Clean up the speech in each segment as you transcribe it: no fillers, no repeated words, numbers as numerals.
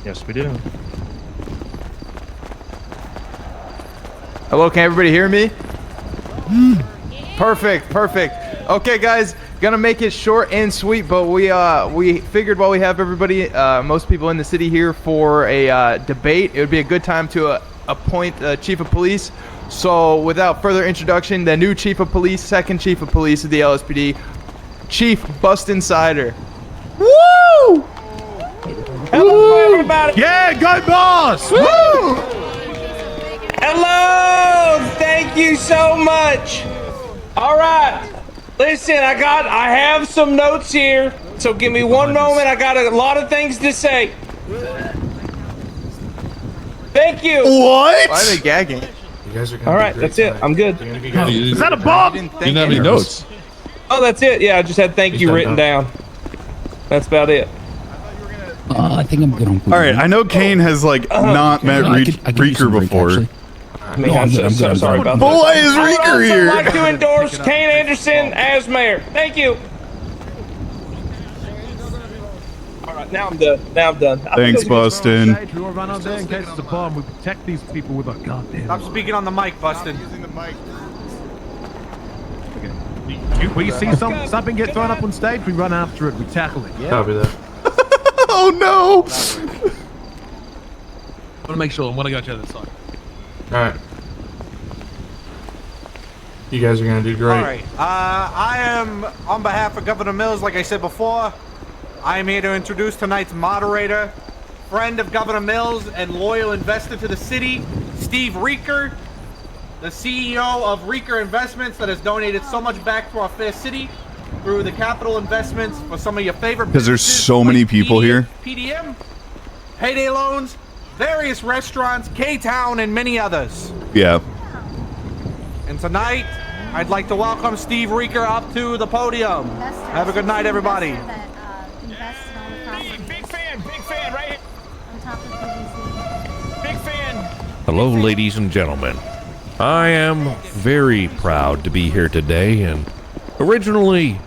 Yes, we do. Hello, can everybody hear me? Perfect, perfect. Okay, guys, gonna make it short and sweet, but we figured while we have everybody, most people in the city here for a debate, it would be a good time to appoint the chief of police. So, without further introduction, the new chief of police, second chief of police of the LSPD, Chief Bust Insider. Woo! Hello, everybody. Yeah, go boss! Woo! Hello. Thank you so much. All right. Listen, I have some notes here. So give me one moment. I got a lot of things to say. Thank you. What? Why are they gagging? You guys are gonna all right, that's it. I'm good. Is that a bomb? You didn't have any notes. Oh, that's it. Yeah, I just had thank you written down. That's about it. I think I'm good on food. All right, I know Kane has like not met Reeker before. I'm so sorry about that. But why is Reeker here? I'd like to endorse Kane Anderson as mayor. Thank you. All right, now I'm done. Thanks, Bustin. We will run on there in case it's a bomb. We protect these people with our goddamn. Stop speaking on the mic, Bustin. We see something get thrown up on stage, we run after it, we tackle it. Yeah. Copy that. Oh no! I want to make sure. I want to go to the other side. All right. You guys are gonna do great. All right. I am on behalf of Governor Mills. Like I said before, I am here to introduce tonight's moderator, friend of Governor Mills and loyal investor to the city, Steve Reeker, the CEO of Reeker Investments that has donated so much back to our fair city through the capital investments for some of your favorite Because there's businesses so many like people here. PDM, payday loans, various restaurants, K-Town, and many others. Yeah. And tonight, I'd like to welcome Steve Reeker up to the podium. Have a good night, everybody. Big fan, right here. Big fan. Hello, ladies and gentlemen. I am very proud to be here today, and originally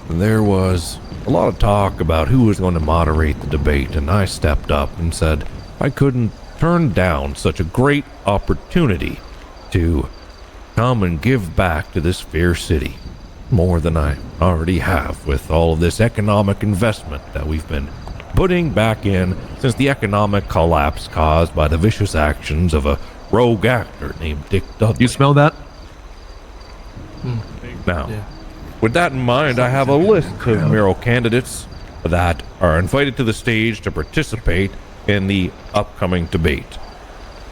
there was a lot of talk about who was going to moderate the debate, and I stepped up and said I couldn't turn down such a great opportunity to come and give back to this fair city more than I already have with all of this economic investment that we've been putting back in since the economic collapse caused by the vicious actions of a rogue actor named Dick Dudley. You smell that? Now, with that in mind, I have a list of mayoral candidates that are invited to the stage to participate in the upcoming debate.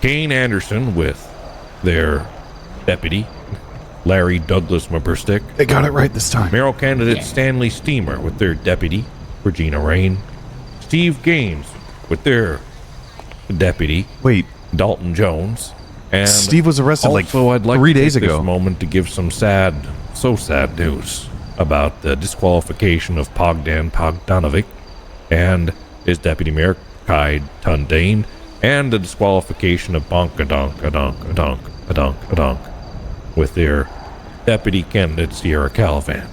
Kane Anderson with their deputy, Larry Douglas Maberstick. They got it right this time. Mayoral candidate Stanley Steamer with their deputy, Regina Rain. Steve Gaines with their deputy, Dalton Jones. And Steve was arrested also, like I'd like 3 to days take ago. This moment to give some sad news about the disqualification of Pogdan Pogdanovic and his deputy mayor Kai Tundane, and the disqualification of Bonkadonk with their deputy candidate Sierra Calavan.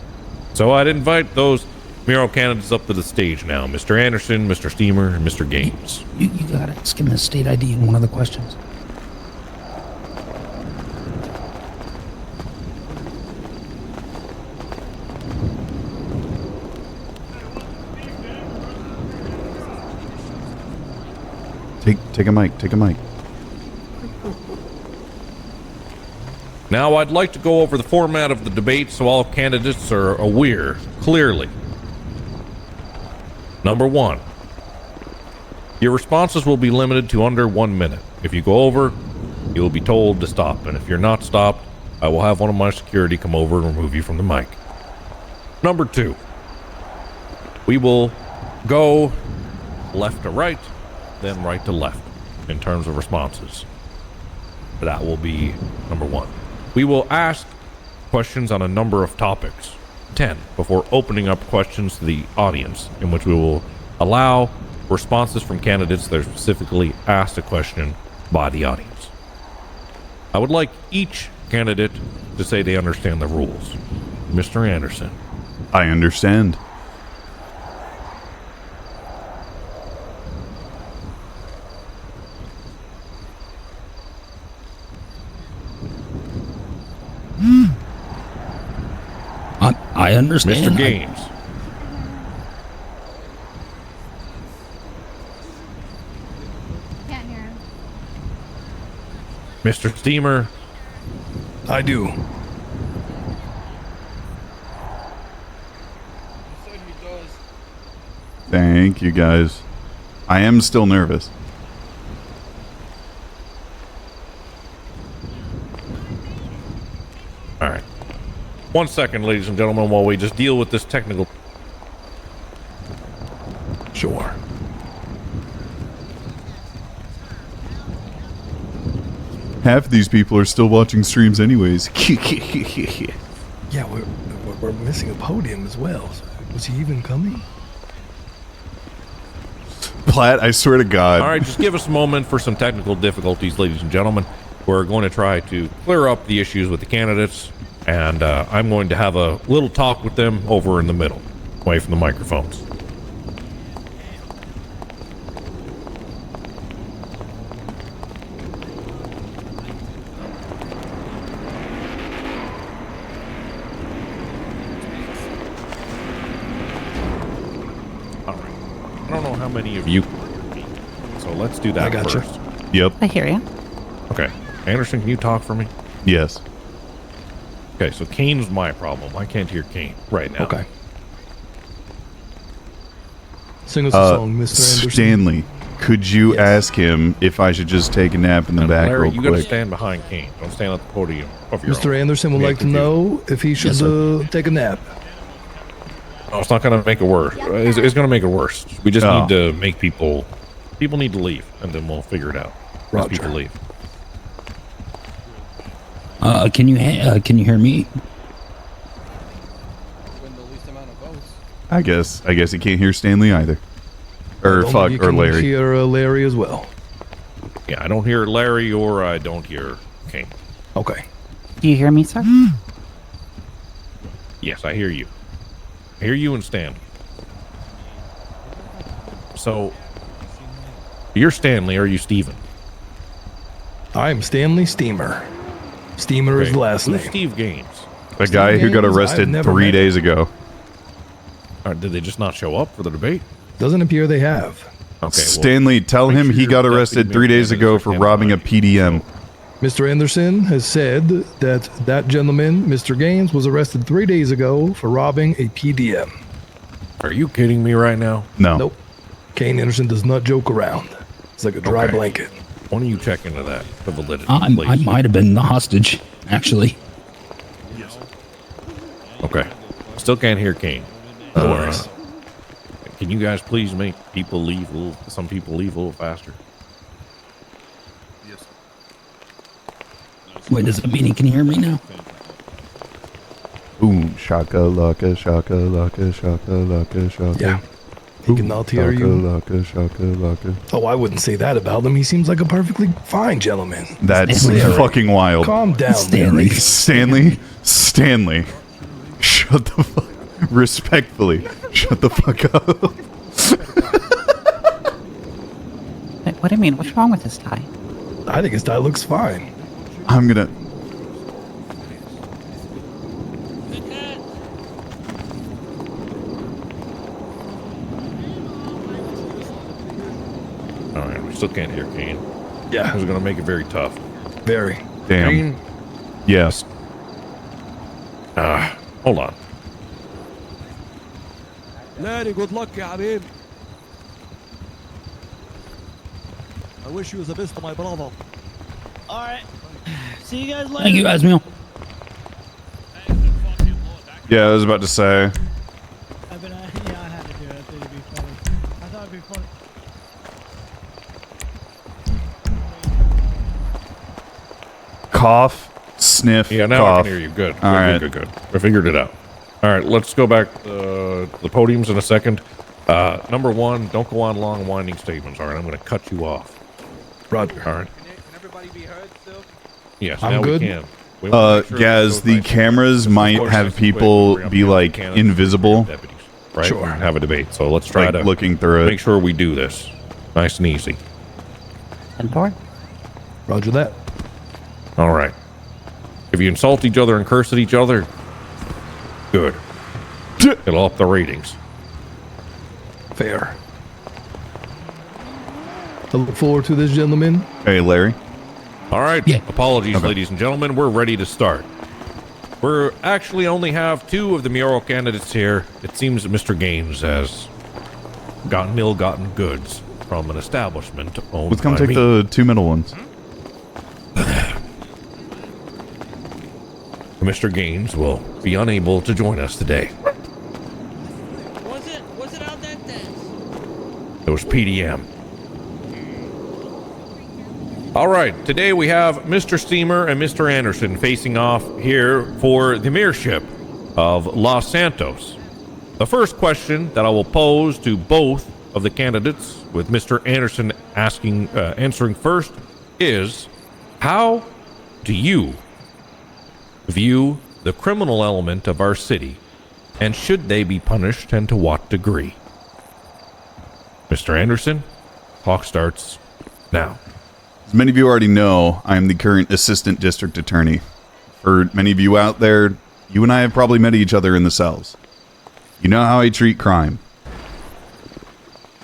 So I'd invite those mayoral candidates up to the stage now, Mr. Anderson, Mr. Steamer, and Mr. Gaines. You got it. Just give me the state ID and one of the questions. Take a mic. Now I'd like to go over the format of the debate so all candidates are aware clearly. Number 1. Your responses will be limited to under 1 minute. If you go over, you'll be told to stop, and if you're not stopped, I will have one of my security come over and remove you from the mic. Number 2. We will go left to right, then right to left in terms of responses. That will be number 1. We will ask questions on a number of topics, 10, before opening up questions to the audience, in which we will allow responses from candidates that are specifically asked a question by the audience. I would like each candidate to say they understand the rules. Mr. Anderson. I understand. I understand. Mr. Games. Can't hear him. Mr. Steamer. I do. Thank you, guys. I am still nervous. All right. 1 second, ladies and gentlemen, while we just deal with this technical. Sure. Half of these people are still watching streams anyways. Yeah, we're missing a podium as well. So was he even coming? Platt, I swear to God. All right, just give us a moment for some technical difficulties, ladies and gentlemen. We're going to try to clear up the issues with the candidates, and I'm going to have a little talk with them over in the middle, away from the microphones. All right. I don't know how many of you, so let's do that I got you. first. Yep. I hear you. Okay. Anderson, can you talk for me? Yes. Okay, so Kane's my problem. I can't hear Kane right now. Okay. Sing us a song, Mr. Anderson. Stanley, could you ask him if I should just take a nap in the And back Larry, real you gotta quick? stand behind Kane. Don't stand at the podium of your Mr. own. Anderson would Get like to confused. know if he should take a nap. No, it's not gonna make it worse. It's gonna make it worse. We just Oh. need to make people need to leave, and then we'll figure it out. As Roger. people leave. Can you hear me? I guess he can't hear Stanley either. Or Only fuck, you or can Larry. hear Larry as well. Yeah, I don't hear Larry or I don't hear Kane. Okay. Do you hear me, sir? Yes, I hear you. I hear you and Stanley. So, you're Stanley, or are you Steven? I'm Stanley Steamer. Steamer is Okay, the last who's name. Steve Gaines? The guy who got Gaines? arrested I've never 3 met days ago. Did they just not show up for the debate? Doesn't appear they have. Okay, well, Stanley, tell make him sure he your got deputy arrested 3 mayor days ago candidates for are robbing a standing PDM. Mr. Anderson has said that that gentleman, Mr. Gaines, was arrested 3 days ago for robbing a PDM. are you kidding me right now? No. Nope. Kane Anderson does not joke around. It's like a dry Okay. blanket. Why don't you check into that, the validity, I please? might have been the hostage, actually. Okay. Still can't hear Kane. No worries. Can you guys please make people leave some people leave a little faster? Wait, does that mean he can hear me now? Boom, shaka laka, shaka laka, shaka laka, shaka. Yeah. He cannot hear you. Laka, shaka laka. Oh, I wouldn't say that about him. He seems like a perfectly fine gentleman. That's Stanley. fucking wild. Calm down, Stanley. Larry. Stanley. Shut the fuck. Respectfully, shut the fuck up. Wait, what do you mean? What's wrong with this tie? I think his tie looks fine. I'm gonna. All right, we still can't hear Kane. Yeah, This is going to make it very tough. very. Damn. Kane, Yes. hold on. Larry, good luck, ya Habib. I wish you the best of my brother. Alright. See you guys later. Thank you, Asmiel. Yeah, I was about to say. Yeah, I had to do it. I thought it'd be funny. I thought it'd be funny. Cough, sniff, Yeah, now cough. I can hear you. Good. All right. Good. I figured it out. All right, let's go back to the podiums in a second. Number one, don't go on long, winding statements. All right, I'm going to cut you off. Roger. All right. Can everybody be heard still? Yes, I'm now good. we can. We wanna make sure Gaz, that it the goes nice. cameras Of might course, have nice and quick. people We're gonna be have like candidates, invisible, deputies, right? Sure. And have a debate. So let's try like to looking through make it. sure we do this nice and easy. 10-4? Roger that. All right. If you insult each other and curse at each other, good. It'll up the ratings. Fair. I look forward to this, gentlemen. Hey, Larry. All right. Yeah. Apologies, Okay. ladies and gentlemen. We're ready to start. We're actually only have 2 of the mayoral candidates here. It seems that Mr. Gaines has gotten ill-gotten goods from an establishment owned Let's come by take me. the 2 middle ones. Mr. Gaines will be unable to join us today. Was it out that desk? It was PDM. All right, today we have Mr. Steamer and Mr. Anderson facing off here for the mayorship of Los Santos. The first question that I will pose to both of the candidates, with Mr. Anderson answering first, is how do you view the criminal element of our city, and should they be punished, and to what degree? Mr. Anderson, clock starts now. As many of you already know, I am the current assistant district attorney. For many of you out there, you and I have probably met each other in the cells. You know how I treat crime.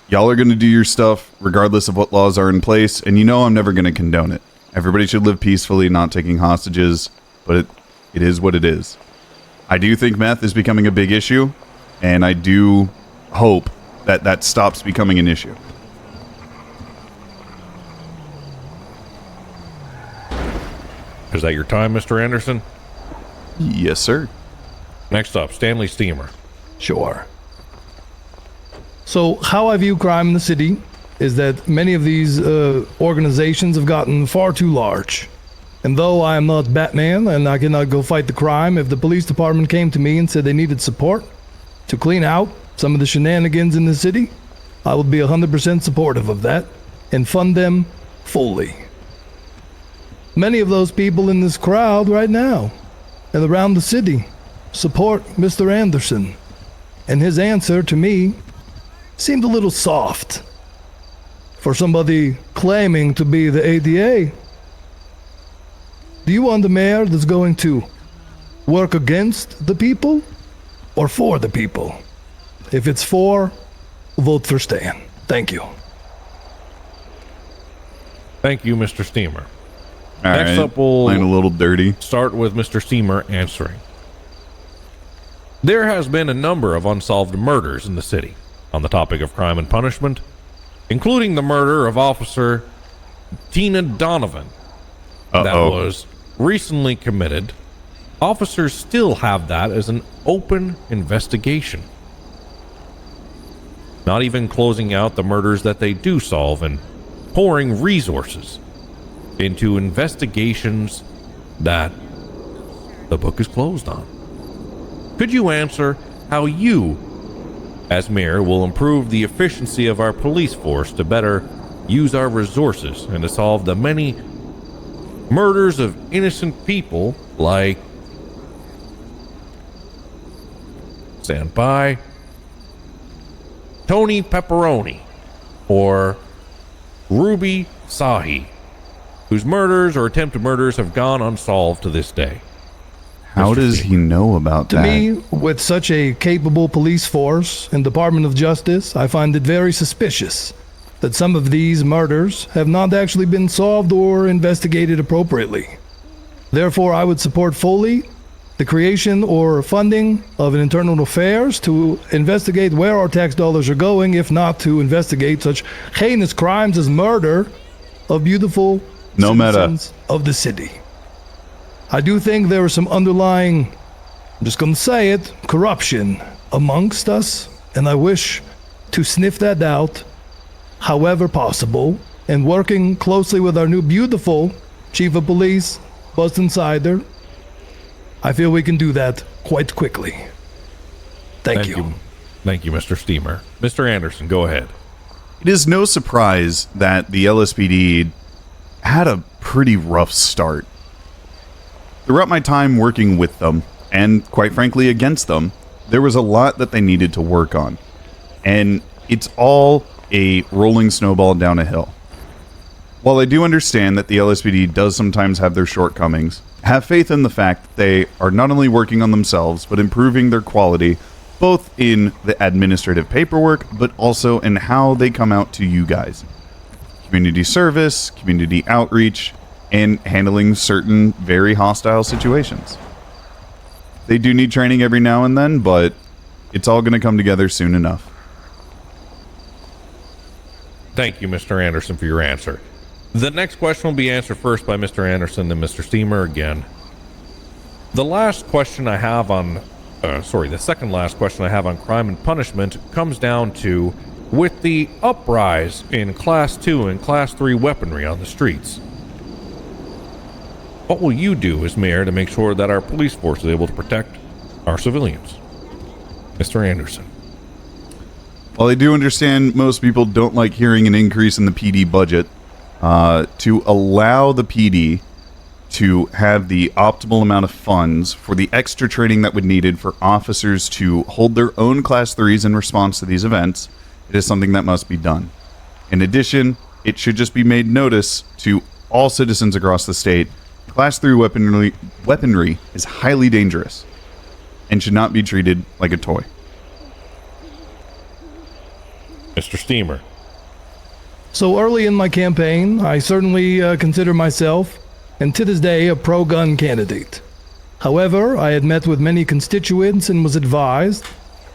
Y'all are going to do your stuff regardless of what laws are in place, and you know I'm never going to condone it. Everybody should live peacefully, not taking hostages, but it is what it is. I do think meth is becoming a big issue, and I do hope that that stops becoming an issue. Is that your time, Mr. Anderson? Yes, sir. Next up, Stanley Steamer. Sure. So, how I view crime in the city is that many of these organizations have gotten far too large. And though I am not Batman and I cannot go fight the crime, if the police department came to me and said they needed support to clean out some of the shenanigans in the city, I would be 100% supportive of that and fund them fully. Many of those people in this crowd right now and around the city support Mr. Anderson, and his answer to me seemed a little soft for somebody claiming to be the ADA. Do you want a mayor that's going to work against the people or for the people? If it's for, vote for Stan. Thank you. Thank you, Mr. Steamer. All Next right, up, we'll playing a little dirty. start with Mr. Steamer answering. There has been a number of unsolved murders in the city on the topic of crime and punishment, including the murder of Officer Tina Donovan that was recently committed. Officers still have that as an open investigation, not even closing out the murders that they do solve and pouring resources into investigations that the book is closed on. Could you answer how you, as mayor, will improve the efficiency of our police force to better use our resources and to solve the many murders of innocent people like stand by Tony Pepperoni or Ruby Sahi, whose murders or attempted murders have gone unsolved to this day? How does he know about To that? me, with such a capable police force and Department of Justice, I find it very suspicious that some of these murders have not actually been solved or investigated appropriately. Therefore, I would support fully the creation or funding of an internal affairs to investigate where our tax dollars are going, if not to investigate such heinous crimes as murder of beautiful No meta. citizens of the city. I do think there is some underlying, I'm just going to say it, corruption amongst us, and I wish to sniff that out however possible, and working closely with our new beautiful Chief of Police, Bustin' Sider, I feel we can do that quite quickly. Thank you. Thank you, Mr. Steamer. Mr. Anderson, go ahead. It is no surprise that the LSPD had a pretty rough start. Throughout my time working with them, and quite frankly against them, there was a lot that they needed to work on. And it's all a rolling snowball down a hill. While I do understand that the LSPD does sometimes have their shortcomings, have faith in the fact that they are not only working on themselves, but improving their quality both in the administrative paperwork, but also in how they come out to you guys. Community service, community outreach, and handling certain very hostile situations. They do need training every now and then, but it's all going to come together soon enough. Thank you, Mr. Anderson, for your answer. The next question will be answered first by Mr. Anderson, then Mr. Steamer again. The last question I have on, the second last question I have on crime and punishment comes down to, with the uprise in Class 2 and Class 3 weaponry on the streets, what will you do as mayor to make sure that our police force is able to protect our civilians? Mr. Anderson. While I do understand most people don't like hearing an increase in the PD budget, to allow the PD to have the optimal amount of funds for the extra training that would be needed for officers to hold their own Class 3s in response to these events, it is something that must be done. In addition, it should just be made notice to all citizens across the state, Class 3 weaponry is highly dangerous and should not be treated like a toy. Mr. Steamer. So early in my campaign, I certainly consider myself, and to this day, a pro-gun candidate. However, I had met with many constituents and was advised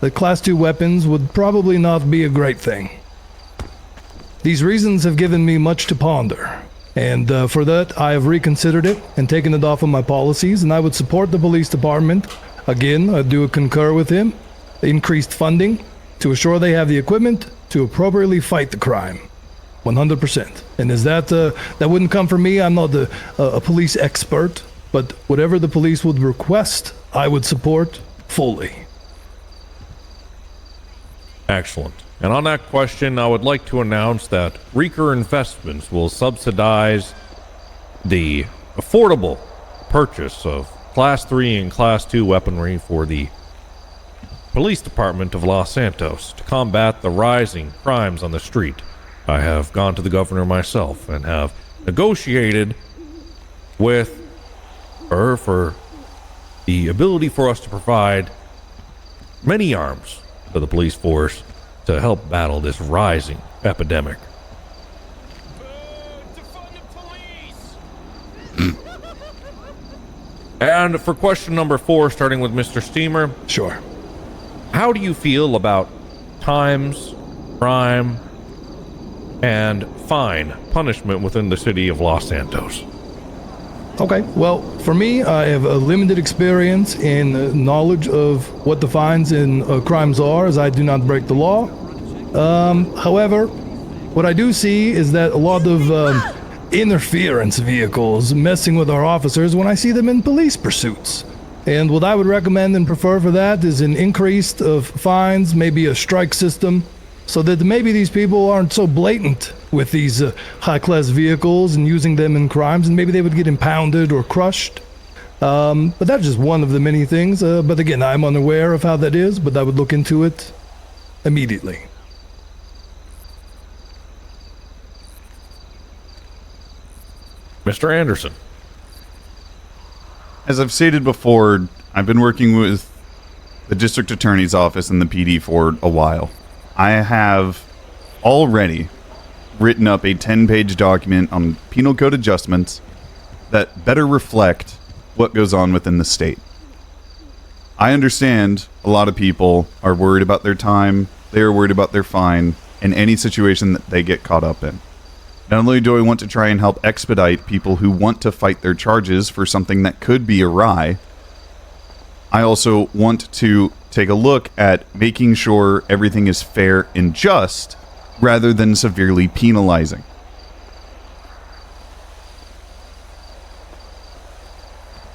that Class 2 weapons would probably not be a great thing. These reasons have given me much to ponder, and for that, I have reconsidered it and taken it off of my policies, and I would support the police department. Again, I do concur with him. Increased funding to assure they have the equipment to appropriately fight the crime. 100%. And is that wouldn't come from me? I'm not a police expert, but whatever the police would request, I would support fully. Excellent. And on that question, I would like to announce that Reeker Investments will subsidize the affordable purchase of Class 3 and Class 2 weaponry for the Police Department of Los Santos to combat the rising crimes on the street. I have gone to the governor myself and have negotiated with her for the ability for us to provide many arms to the police force to help battle this rising epidemic. And for question number 4, starting with Mr. Steamer. Sure. How do you feel about times, crime, and fine punishment within the city of Los Santos? Okay, well, for me, I have a limited experience in knowledge of what the fines in crimes are, as I do not break the law. However, what I do see is that a lot of interference vehicles messing with our officers when I see them in police pursuits. And what I would recommend and prefer for that is an increase of fines, maybe a strike system, so that maybe these people aren't so blatant with these high-class vehicles and using them in crimes, and maybe they would get impounded or crushed. But that's just one of the many things. But again, I'm unaware of how that is, but I would look into it immediately. Mr. Anderson. As I've stated before, I've been working with the district attorney's office and the PD for a while. I have already written up a 10-page document on penal code adjustments that better reflect what goes on within the state. I understand a lot of people are worried about their time, they are worried about their fine, and any situation that they get caught up in. Not only do I want to try and help expedite people who want to fight their charges for something that could be awry, I also want to take a look at making sure everything is fair and just, rather than severely penalizing.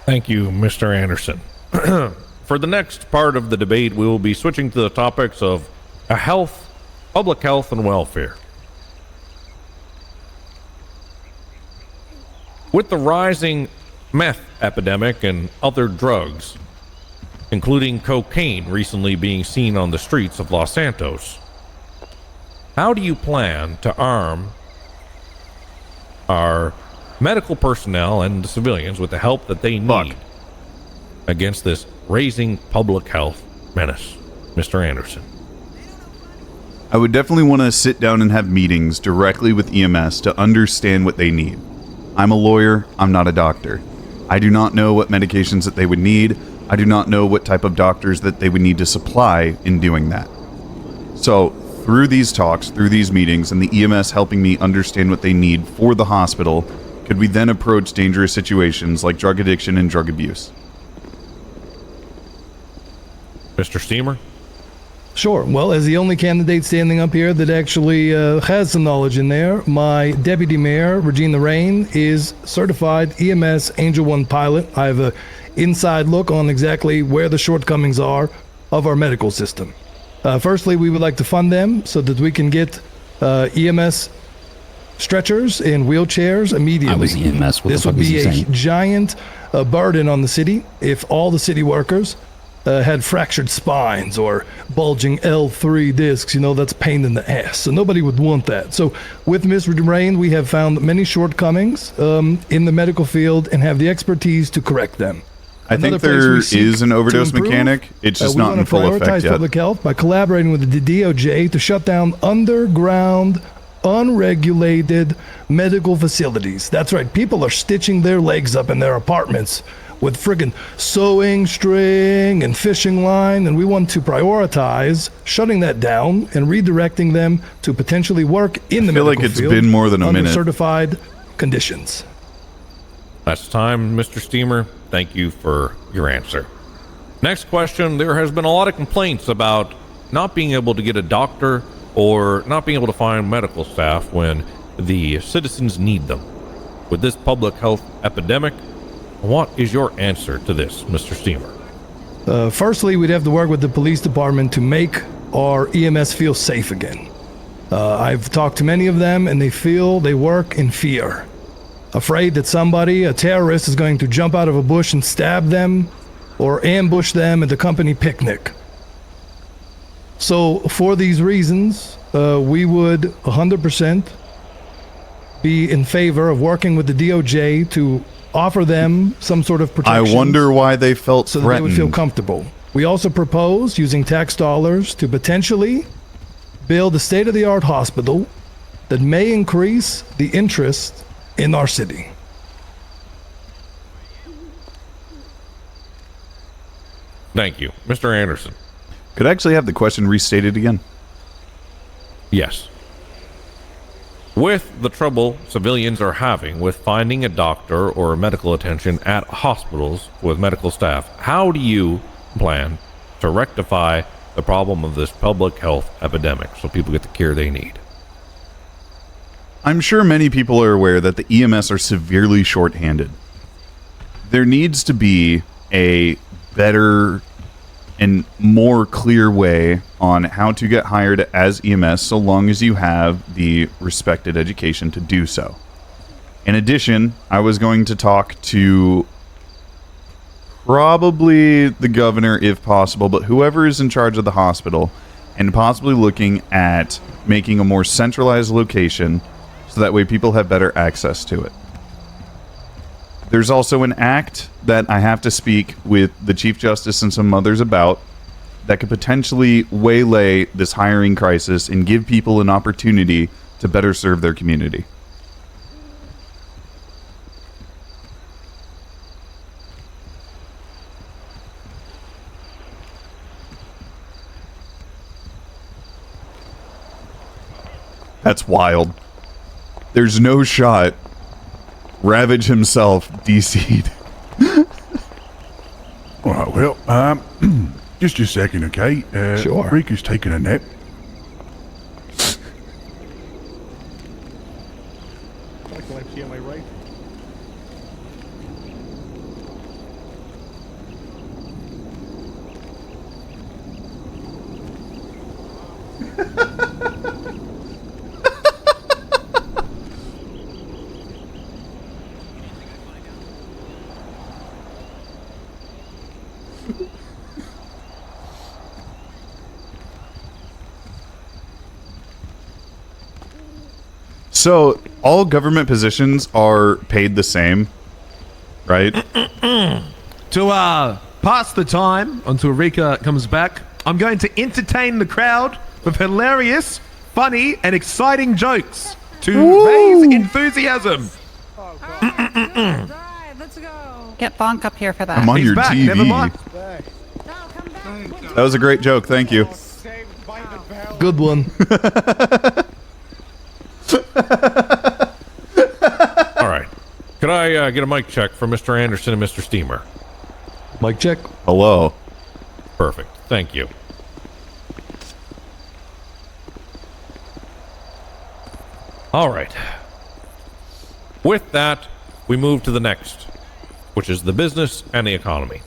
Thank you, Mr. Anderson. For the next part of the debate, we will be switching to the topics of health, public health, and welfare. With the rising meth epidemic and other drugs, including cocaine recently being seen on the streets of Los Santos, how do you plan to arm our medical personnel and the civilians with the help that they need against this raising public health menace? Mr. Anderson. I would definitely want to sit down and have meetings directly with EMS to understand what they need. I'm a lawyer, I'm not a doctor. I do not know what medications that they would need. I do not know what type of doctors that they would need to supply in doing that. So, through these talks, through these meetings, and the EMS helping me understand what they need for the hospital, could we then approach dangerous situations like drug addiction and drug abuse? Mr. Steamer? Sure. Well, as the only candidate standing up here that actually has some knowledge in there, my deputy mayor, Regina Rain, is certified EMS Angel 1 pilot. I have an inside look on exactly where the shortcomings are of our medical system. Firstly, we would like to fund them so that we can get EMS stretchers and wheelchairs immediately. I was EMS. What this the fuck would is be he a saying? giant burden on the city if all the city workers had fractured spines or bulging L3 discs. You know, that's pain in the ass. So nobody would want that. So with Ms. Rain, we have found many shortcomings in the medical field and have the expertise to correct them. I think there is an overdose mechanic. It's just not in full effect yet. We want to prioritize public health by collaborating with the DOJ to shut down underground, unregulated medical facilities. That's right. People are stitching their legs up in their apartments with friggin' sewing string and fishing line, and we want to prioritize shutting that down and redirecting them to potentially work in the medical field. I feel like it's been more than a minute. Under certified conditions. That's time, Mr. Steamer. Thank you for your answer. Next question. There has been a lot of complaints about not being able to get a doctor or not being able to find medical staff when the citizens need them. With this public health epidemic, what is your answer to this, Mr. Steamer? Firstly, we'd have to work with the police department to make our EMS feel safe again. I've talked to many of them, and they work in fear. Afraid that somebody, a terrorist, is going to jump out of a bush and stab them or ambush them at the company picnic. So, for these reasons, we would 100% be in favor of working with the DOJ to offer them some sort of protection. I wonder why they felt so threatened. that they would feel comfortable. We also propose using tax dollars to potentially build a state-of-the-art hospital that may increase the interest in our city. Thank you. Mr. Anderson. Could I actually have the question restated again? Yes. With the trouble civilians are having with finding a doctor or medical attention at hospitals with medical staff, how do you plan to rectify the problem of this public health epidemic so people get the care they need? I'm sure many people are aware that the EMS are severely short-handed. There needs to be a better and more clear way on how to get hired as EMS so long as you have the respected education to do so. In addition, I was going to talk to probably the governor if possible, but whoever is in charge of the hospital, and possibly looking at making a more centralized location so that way people have better access to it. There's also an act that I have to speak with the Chief Justice and some others about that could potentially waylay this hiring crisis and give people an opportunity to better serve their community. That's wild. There's no shot. Ravage himself DC'd. Alright, well, just a second, okay? Sure. Rika's taking a nap. So, all government positions are paid the same, right? To pass the time until Rika comes back, I'm going to entertain the crowd with hilarious, funny, and exciting jokes to raise enthusiasm. Get Bonk up here for that. I'm on your back, TV. never mind. That was a great joke. Thank you. Good one. All right. Could I get a mic check for Mr. Anderson and Mr. Steamer? Mic check. Hello. Perfect. Thank you. All right. With that, we move to the next, which is the business and the economy.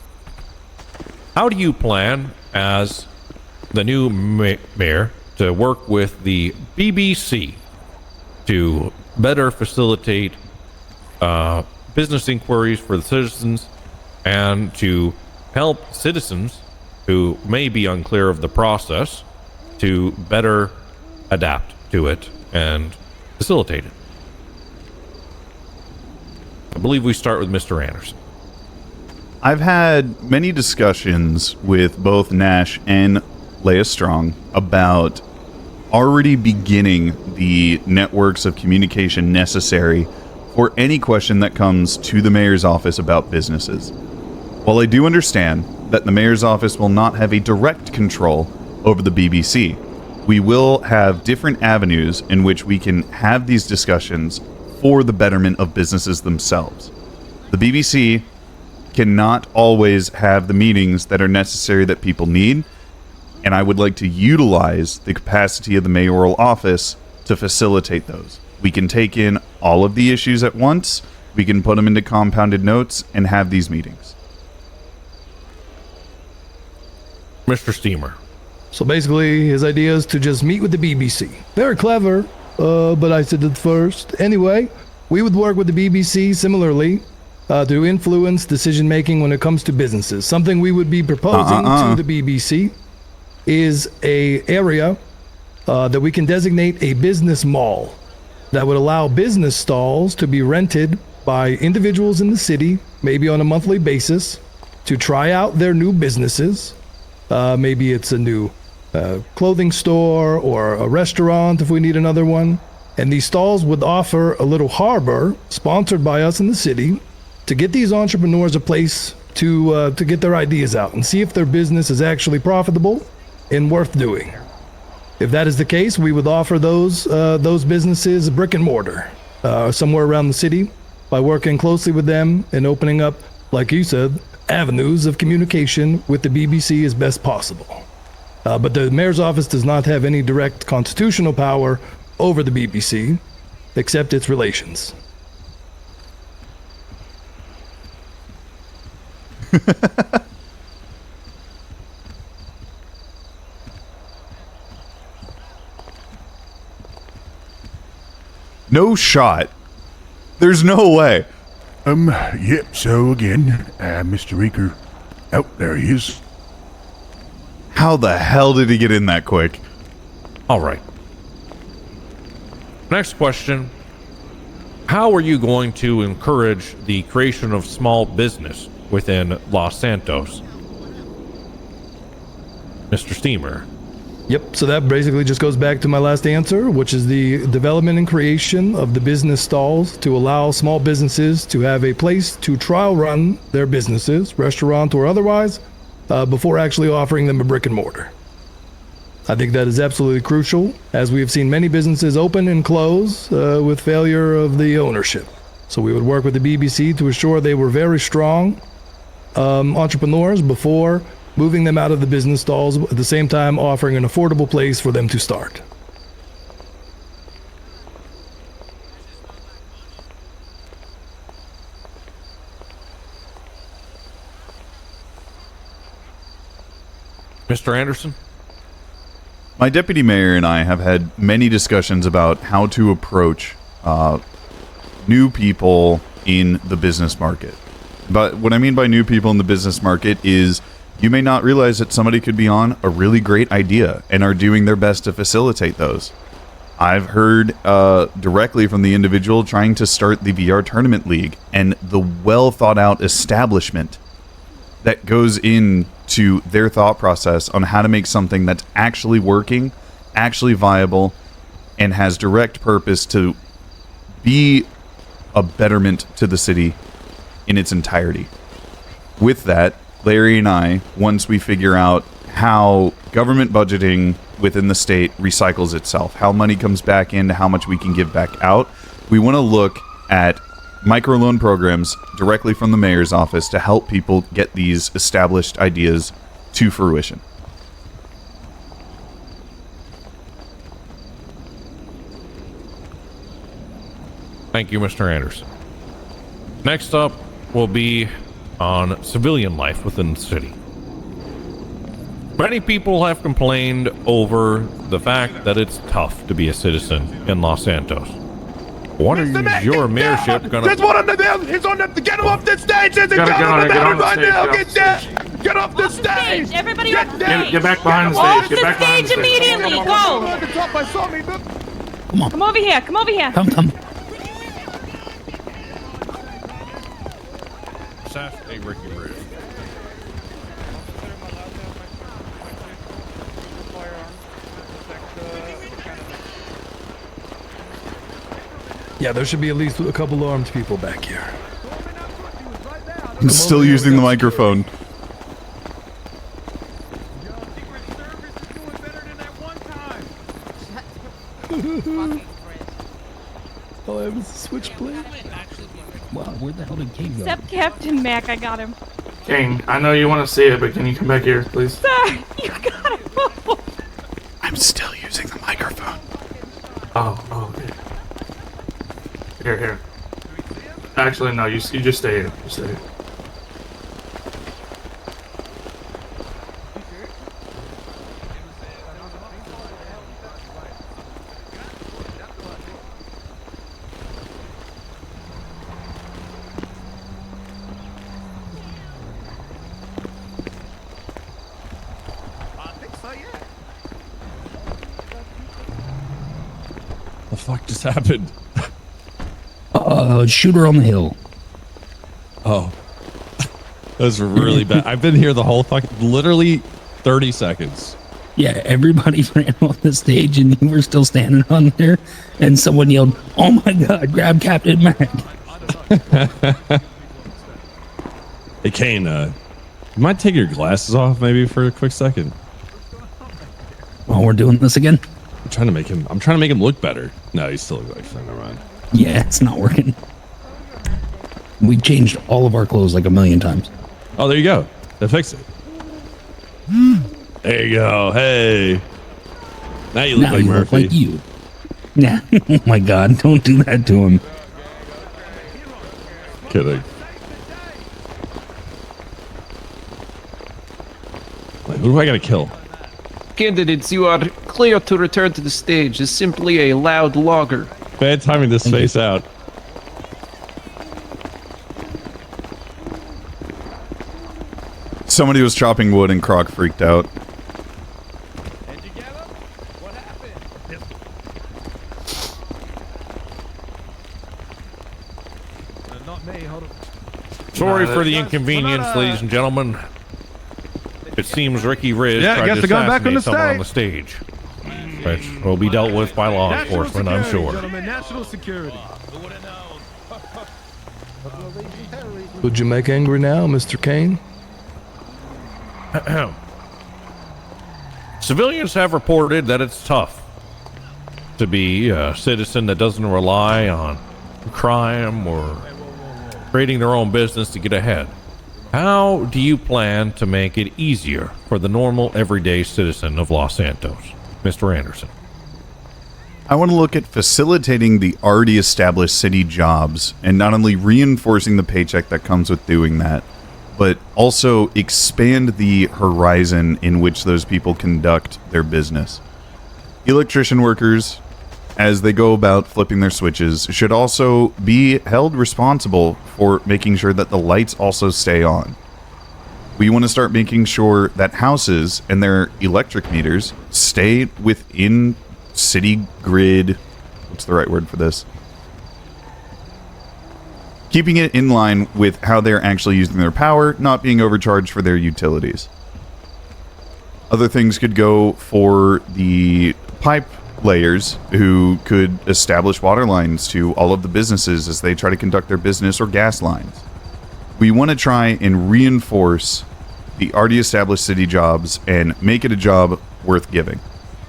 How do you plan, as the new mayor, to work with the BBC to better facilitate business inquiries for the citizens and to help citizens who may be unclear of the process to better adapt to it and facilitate it? I believe we start with Mr. Anderson. I've had many discussions with both Nash and Leia Strong about already beginning the networks of communication necessary for any question that comes to the mayor's office about businesses. While I do understand that the mayor's office will not have a direct control over the BBC, we will have different avenues in which we can have these discussions for the betterment of businesses themselves. The BBC cannot always have the meetings that are necessary that people need, and I would like to utilize the capacity of the mayoral office to facilitate those. We can take in all of the issues at once, we can put them into compounded notes, and have these meetings. Mr. Steamer. So basically, his idea is to just meet with the BBC. Very clever, but I said it first. Anyway, we would work with the BBC similarly to influence decision-making when it comes to businesses. Something we would be proposing to the BBC is a area that we can designate a business mall that would allow business stalls to be rented by individuals in the city, maybe on a monthly basis, to try out their new businesses. Maybe it's a new clothing store or a restaurant if we need another one. And these stalls would offer a little harbor sponsored by us in the city to get these entrepreneurs a place to get their ideas out and see if their business is actually profitable and worth doing. If that is the case, we would offer those businesses a brick and mortar somewhere around the city by working closely with them and opening up, like you said, avenues of communication with the BBC as best possible. But the mayor's office does not have any direct constitutional power over the BBC, except its relations. No shot. There's no way. Yep, so again, Mr. Reeker. Oh, there he is. How the hell did he get in that quick? All right. Next question. How are you going to encourage the creation of small business within Los Santos? Mr. Steamer. Yep, so that basically just goes back to my last answer, which is the development and creation of the business stalls to allow small businesses to have a place to trial run their businesses, restaurant or otherwise, before actually offering them a brick and mortar. I think that is absolutely crucial, as we have seen many businesses open and close with failure of the ownership. So we would work with the BBC to assure they were very strong entrepreneurs before moving them out of the business stalls, at the same time offering an affordable place for them to start. Mr. Anderson? My deputy mayor and I have had many discussions about how to approach new people in the business market. But what I mean by new people in the business market is you may not realize that somebody could be on a really great idea and are doing their best to facilitate those. I've heard directly from the individual trying to start the VR Tournament League and the well thought out establishment that goes into to their thought process on how to make something that's actually working, actually viable, and has direct purpose to be a betterment to the city in its entirety. With that, Larry and I, once we figure out how government budgeting within the state recycles itself, how money comes back in, how much we can give back out, we want to look at microloan programs directly from the mayor's office to help people get these established ideas to fruition. Thank you, Mr. Anderson. Next up will be on civilian life within the city. Many people have complained over the fact that it's tough to be a citizen in Los Santos. What is your mayorship gonna... There's one on the bill! He's on the... Get him off the stage! There's a guy on the bill right now! Get down! Get off the stage! Everybody Get off down! Get back behind the Off stage. Get back behind the stage stage. immediately! Go! Come on. Come over here! Come over here! Come. Assassinate Ricky Ridge. Yeah, there should be at least a couple armed people back here. I'm still using the microphone. Oh, I have a switchblade. Wow, where the hell did Kane go? Except Captain Mac, I got him. King, I know you want to see it, but can you come back here, please? Sir, you got him. I'm still using the microphone. Oh, okay. Here. Actually, no, you just stay here. Just stay here. The fuck just happened? Shooter on the hill. Oh. That was really bad. I've been here the whole literally 30 seconds. Yeah, everybody ran off the stage and you were still standing on there and someone yelled, "Oh my god, grab Captain Mac." Hey Kane, you might take your glasses off maybe for a quick second? While we're doing this again? I'm trying to make him look better. No, he's still like fine, never mind. Yeah, it's not working. We've changed all of our clothes like 1,000,000 times. Oh, there you go. They fixed it. There you go. Hey. Now you look Now like you Murphy. look like you. Yeah. Oh my god, don't do that to him. Kidding. Like, who do I gotta kill? Candidates, you are clear to return to the stage as simply a loud logger. Bad timing to space out. Somebody was chopping wood and Croc freaked out. Sorry for the inconvenience, ladies and gentlemen. It seems Ricky Riz Yeah, I tried guess to they're going back on assassinate the someone on the stage, which will be dealt with by law enforcement, I'm sure. Gentlemen, national security. Would you make angry now, Mr. Kane? Civilians have reported that it's tough to be a citizen that doesn't rely on crime or creating their own business to get ahead. How do you plan to make it easier for the normal, everyday citizen of Los Santos, Mr. Anderson? I want to look at facilitating the already established city jobs and not only reinforcing the paycheck that comes with doing that, but also expand the horizon in which those people conduct their business. Electrician workers, as they go about flipping their switches, should also be held responsible for making sure that the lights also stay on. We want to start making sure that houses and their electric meters stay within city grid. What's the right word for this? Keeping it in line with how they're actually using their power, not being overcharged for their utilities. Other things could go for the pipe layers who could establish water lines to all of the businesses as they try to conduct their business, or gas lines. We want to try and reinforce the already established city jobs and make it a job worth giving.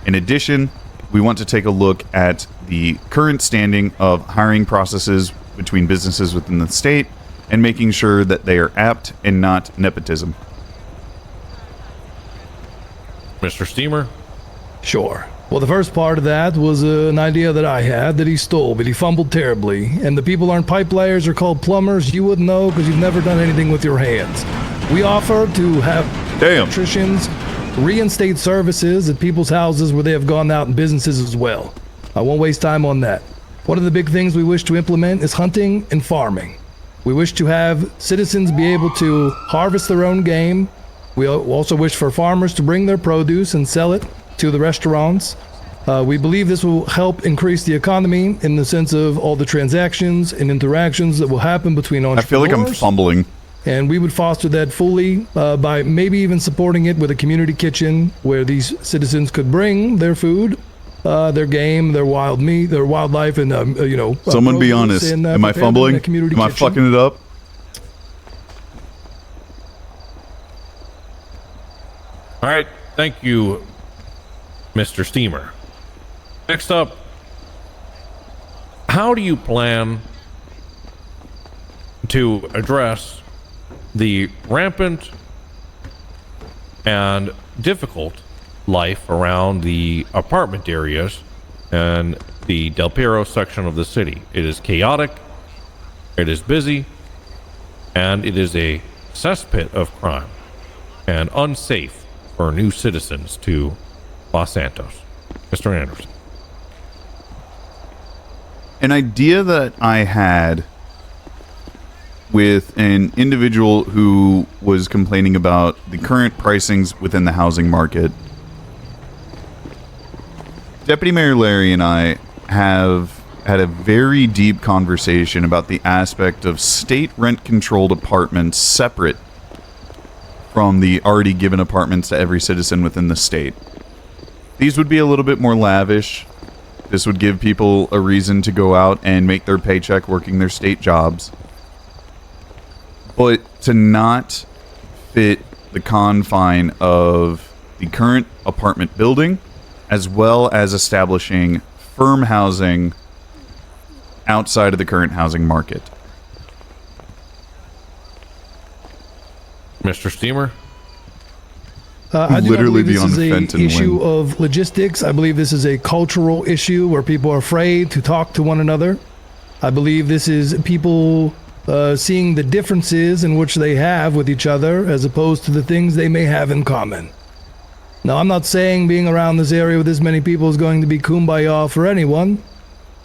In addition, we want to take a look at the current standing of hiring processes between businesses within the state and making sure that they are apt and not nepotism. Mr. Steamer? Sure. Well, the first part of that was an idea that I had that he stole, but he fumbled terribly. And the people aren't pipe layers or called plumbers. You wouldn't know because you've never done anything with your hands. We offer to have electricians reinstate services at people's houses where they have gone out in businesses as well. I won't waste time on that. One of the big things we wish to implement is hunting and farming. We wish to have citizens be able to harvest their own game. We also wish for farmers to bring their produce and sell it to the restaurants. We believe this will help increase the economy in the sense of all the transactions and interactions that will happen between entrepreneurs. I feel like I'm fumbling. And we would foster that fully by maybe even supporting it with a community kitchen where these citizens could bring their food, their game, their wild meat, their wildlife, and Someone be honest. And, am I fumbling? Am I fucking it up? All right. Thank you, Mr. Steamer. Next up, how do you plan to address the rampant and difficult life around the apartment areas and the Del Piero section of the city? It is chaotic, it is busy, and it is a cesspit of crime and unsafe for new citizens to Los Santos. Mr. Anderson. An idea that I had with an individual who was complaining about the current pricings within the housing market. Deputy Mayor Larry and I have had a very deep conversation about the aspect of state rent-controlled apartments separate from the already given apartments to every citizen within the state. These would be a little bit more lavish. This would give people a reason to go out and make their paycheck working their state jobs. But to not fit the confine of the current apartment building, as well as establishing firm housing outside of the current housing market. Mr. Steamer? I do Literally not believe be this on is Fenton an issue Lane. of logistics. I believe this is a cultural issue where people are afraid to talk to one another. I believe this is people seeing the differences in which they have with each other as opposed to the things they may have in common. Now, I'm not saying being around this area with this many people is going to be kumbaya for anyone,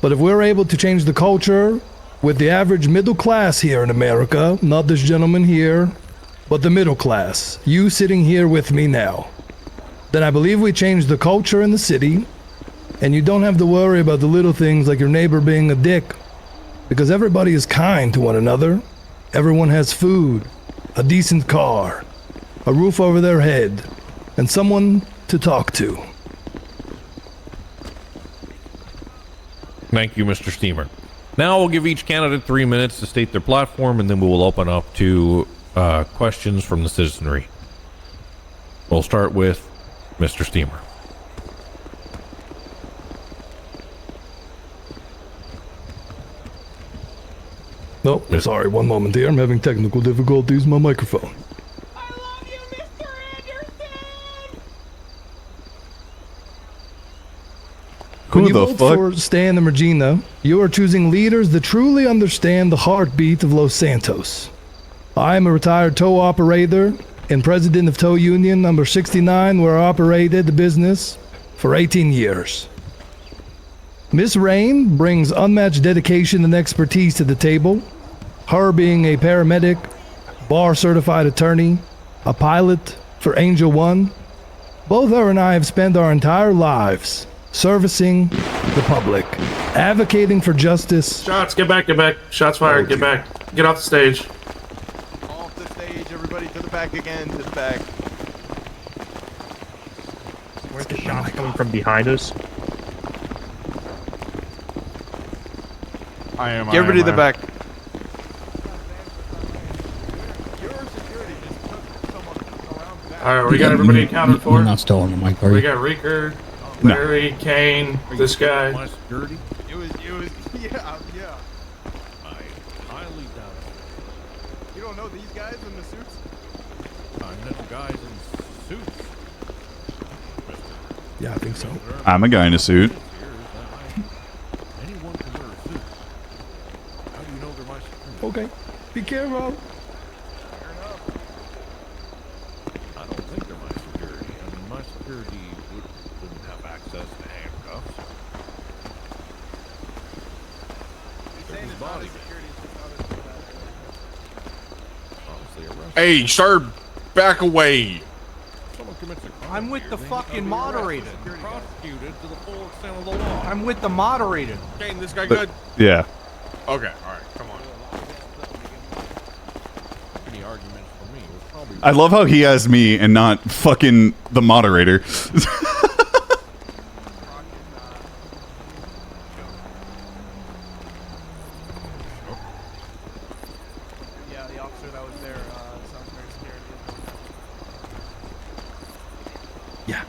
but if we're able to change the culture with the average middle class here in America, not this gentleman here, but the middle class, you sitting here with me now, then I believe we change the culture in the city, and you don't have to worry about the little things like your neighbor being a dick, because everybody is kind to one another. Everyone has food, a decent car, a roof over their head, and someone to talk to. Thank you, Mr. Steamer. Now we'll give each candidate 3 minutes to state their platform, and then we will open up to questions from the citizenry. We'll start with Mr. Steamer. Oh, sorry, one moment here. I'm having technical difficulties with my microphone. When you vote for Stan and Regina, you are choosing leaders that truly understand the heartbeat of Los Santos. I am a retired tow operator and president of Tow Union number 69, where I operated the business for 18 years. Miss Rain brings unmatched dedication and expertise to the table, her being a paramedic, bar-certified attorney, a pilot for Angel One. Both her and I have spent our entire lives servicing the public, advocating for justice. Shots, get back, get back. Shots fired, get back. Get off the stage. Off the stage, everybody to the back again, to the back. Weren't the shots coming from behind us? Get rid of the back. Alright, we got everybody accounted for. You're not stolen the mic, are We you? got Reeker, Larry, Kane, this guy. It was, yeah. I highly doubt it. You don't know these guys in the suits? I know guys in suits. Yeah, I think so. I'm a guy in a suit. Anyone can wear a suit. How do you know they're my security? Okay. Be careful. I don't think they're my security. I mean, my security wouldn't have access to handcuffs. They're his bodyguard. Obviously arrested. Hey, sir, back away. Someone commits a crime I'm with here, the they fucking need to be moderator. arrested, prosecuted to the full extent of the law. I'm with the moderator. Kane, this guy good? Yeah. Okay, alright, come on. Any arguments for me was probably. I love how he has me and not fucking the moderator. Yeah, the officer that was there sounds very scared. Yeah.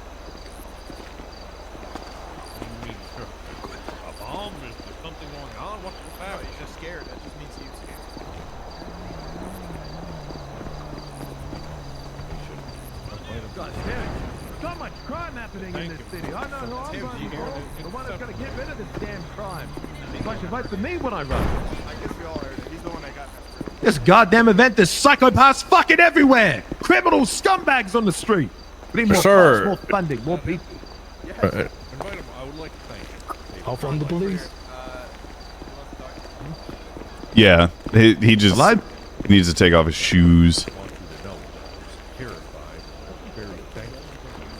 A bomb? Is there something going on? What's happening? He's just scared. That just means he's scared. God damn, so much crime happening in this city. I know who I'm voting for. The one that's going to get rid of this damn crime. You should vote for me when I run. I guess we all heard it. He's the one that got that. This goddamn event, there's psychopaths fucking everywhere. Criminal scumbags on the street. We need more Sir. funds, more funding, more people. Invite him. I would like to thank him. How from the police? Yeah, he just Alive? needs to take off his shoes. I want you to know that I was terrified and very thankful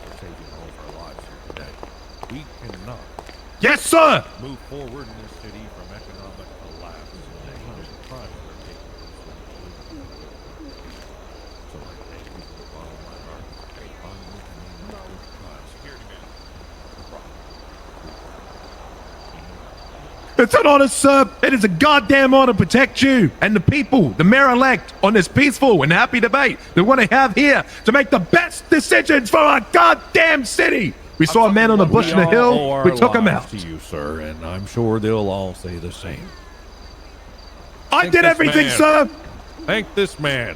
for saving all of our lives here today. We cannot Yes, sir. move forward in this city from economic collapse and the crimes that are taking place. So I thank you from the bottom of my heart. I'm looking at this trial. Security man. It's an honor, sir. It is a goddamn honor to protect you and the people, the mayor-elect, on this peaceful and happy debate that we want to have here to make the best decisions for our goddamn city. We saw a man on a bush in the hill. We took him out. To you, sir, and I'm sure they'll all say the same. I Thank did this everything, man. sir. Thank this man.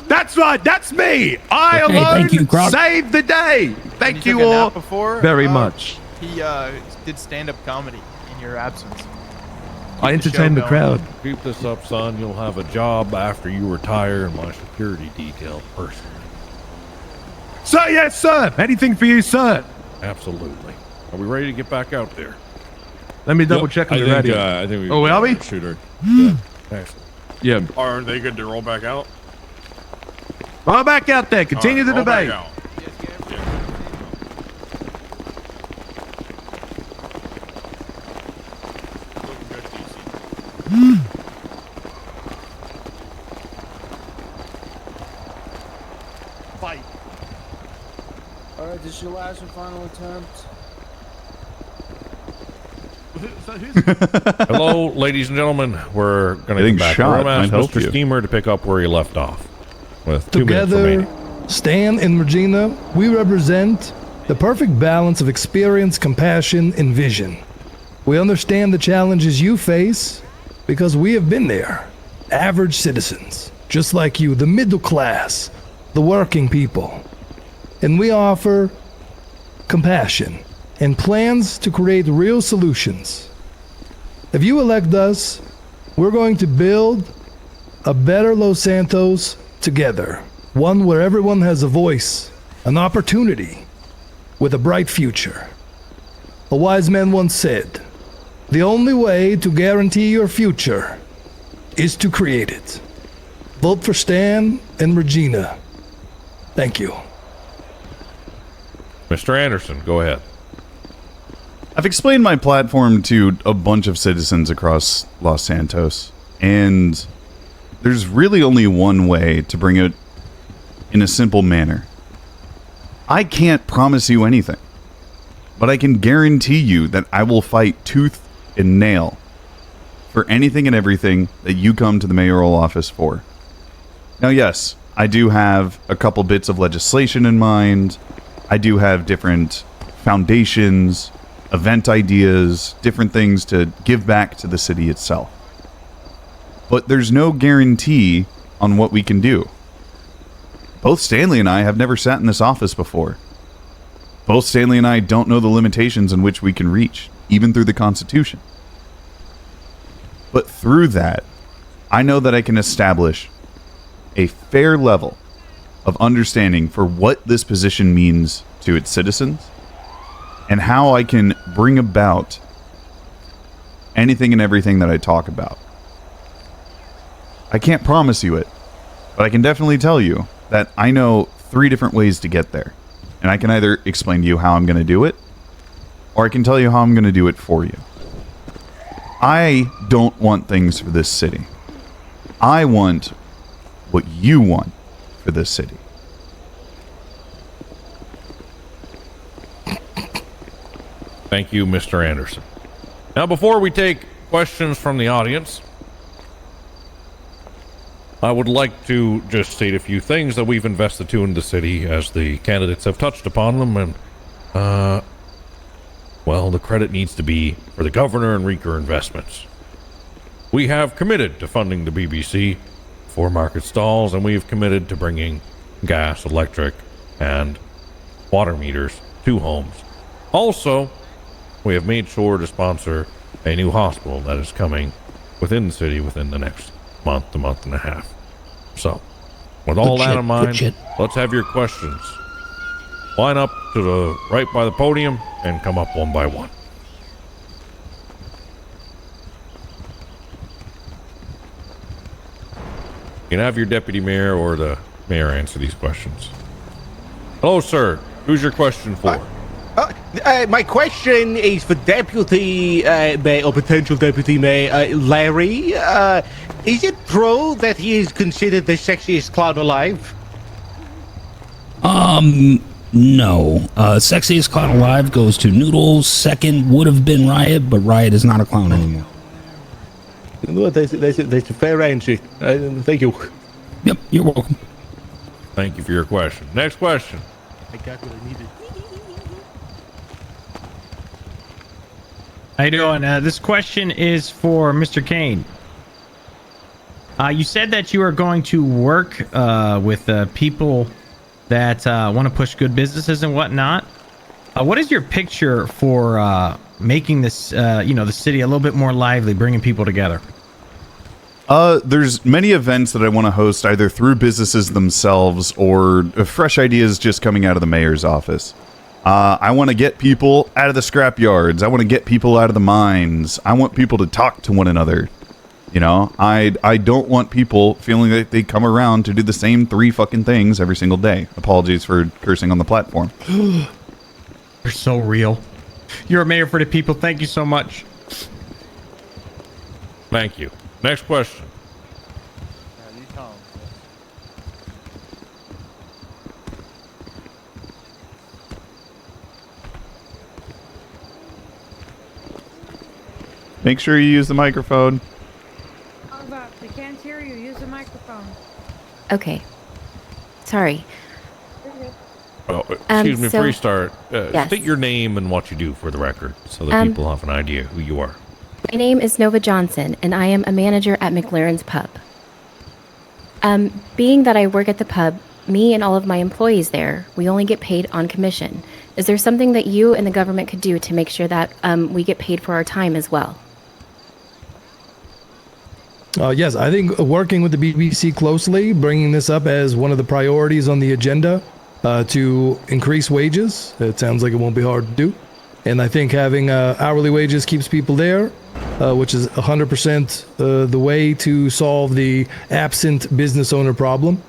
That's right. That's me. I Okay, alone thank you, Croc. saved the day. Thank When you took a all nap before, very much. He did stand-up comedy in your absence. I entertained the going. crowd. Keep this up, son. You'll have a job after you retire in my security detail personally. Sir, yes, sir. Anything for you, sir. Absolutely. Are we ready to get back out there? Let me double check on the radio. I think we. Oh, are we? Shooter. Excellent. Yeah. Are they good to roll back out? Roll back out there. Continue the Roll back debate. out. Fight. Alright, this is your last and final attempt. Hello, ladies and gentlemen. We're going to Getting get back. shot We're gonna might ask help Mr. you. Steamer to pick up where he left off. With 2 minutes Together, remaining. Stan and Regina, we represent the perfect balance of experience, compassion, and vision. We understand the challenges you face because we have been there. Average citizens, just like you, the middle class, the working people. And we offer compassion and plans to create real solutions. If you elect us, we're going to build a better Los Santos together. One where everyone has a voice, an opportunity, with a bright future. A wise man once said, the only way to guarantee your future is to create it. Vote for Stan and Regina. Thank you. Mr. Anderson, go ahead. I've explained my platform to a bunch of citizens across Los Santos, and there's really only one way to bring it in a simple manner. I can't promise you anything. but I can guarantee you that I will fight tooth and nail for anything and everything that you come to the mayoral office for. Now, yes, I do have a couple bits of legislation in mind. I do have different foundations, event ideas, different things to give back to the city itself. But there's no guarantee on what we can do. Both Stanley and I have never sat in this office before. Both Stanley and I don't know the limitations in which we can reach, even through the Constitution. But through that, I know that I can establish a fair level of understanding for what this position means to its citizens and how I can bring about anything and everything that I talk about. I can't promise you it, but I can definitely tell you that I know 3 different ways to get there. And I can either explain to you how I'm going to do it, or I can tell you how I'm going to do it for you. I don't want things for this city. I want what you want for this city. Thank you, Mr. Anderson. Now, before we take questions from the audience, I would like to just state a few things that we've invested to in the city, as the candidates have touched upon them, and, well, the credit needs to be for the governor and Reeker Investments. We have committed to funding the BBC for market stalls, and we have committed to bringing gas, electric, and water meters to homes. Also, we have made sure to sponsor a new hospital that is coming within the city within the next month and a half. So, with all that in mind, let's have your questions. Line up to the right by the podium and come up one by one. You can have your deputy mayor or the mayor answer these questions. Hello, sir. Who's your question for? My question is for Deputy Mayor or potential Deputy Mayor Larry. Is it true that he is considered the sexiest clown alive? No. Sexiest clown alive goes to Noodles. Second would have been Riot, but Riot is not a clown anymore. Well, that's a fair answer. Thank you. Yep, you're welcome. Thank you for your question. Next question. I got what I needed. How you doing? This question is for Mr. Kane. You said that you are going to work with people that want to push good businesses and whatnot. What is your picture for making this, the city a little bit more lively, bringing people together? There's many events that I want to host either through businesses themselves or fresh ideas just coming out of the mayor's office. I want to get people out of the scrap yards. I want to get people out of the mines. I want people to talk to one another. You know, I don't want people feeling like they come around to do the same 3 fucking things every single day. Apologies for cursing on the platform. You're so real. You're a mayor for the people. Thank you so much. Thank you. Next question. Make sure you use the microphone. They can't hear you. Use the microphone. Okay. Sorry. Oh, excuse me, so- free start. yes. State your name and what you do for the record so that people have an idea who you are. My name is Nova Johnson, and I am a manager at McLaren's Pub. Being that I work at the pub, me and all of my employees there, we only get paid on commission. Is there something that you and the government could do to make sure that we get paid for our time as well? Yes, I think working with the BBC closely, bringing this up as one of the priorities on the agenda to increase wages. It sounds like it won't be hard to do. And I think having hourly wages keeps people there, which is 100% the way to solve the absent business owner problem.